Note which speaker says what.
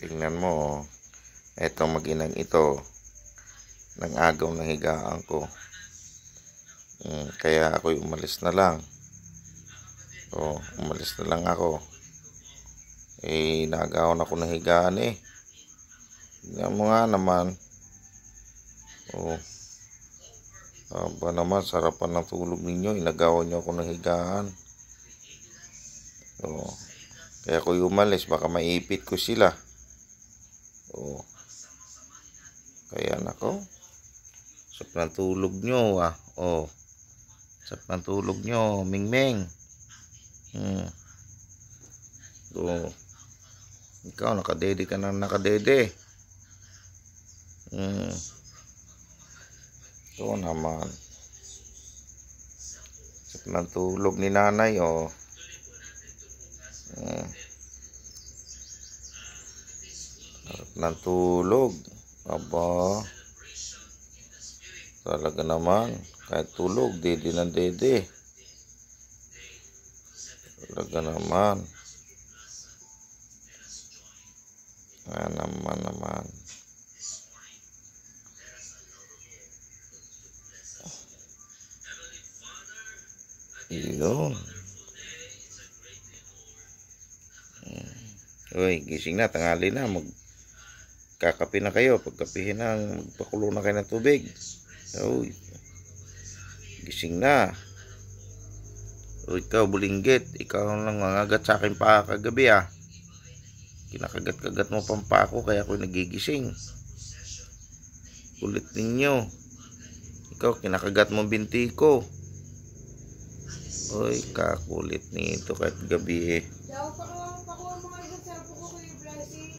Speaker 1: Tingnan mo, oh. Etong mag-inang ito, ng agaw na higaan ko. Kaya ako'y umalis na lang. Umalis na lang ako. Nagawan ako ng higaan eh. Tingnan mo nga naman. Aba naman, sarapan ng tulog ninyo. Inagawan nyo ako ng higaan. Kaya ako'y umalis, baka maipit ko sila. Kaya nako, sarap ng tulog nyo sarap ng tulog nyo, Mingming. Ikaw nakadede ka na nakadede. Ito naman, sarap ng tulog ni nanay. Sarap ng tulog. Aba, talaga naman, kahit tulog, dede ng dede. Talaga naman. Naman. Yun. Uy, gising na, tanghali na, kakape na kayo. Pagkapihin na, magpakulo na kayo ng tubig. Uy, gising na. Uy, ikaw bulinggit, ikaw lang mangagat sa akin pa kagabi Kinakagat-kagat mo pang ako, kaya ako nagigising. Kulit ninyo. Ikaw, kinakagat mo binti ko. Uy, kakulit nito kahit gabi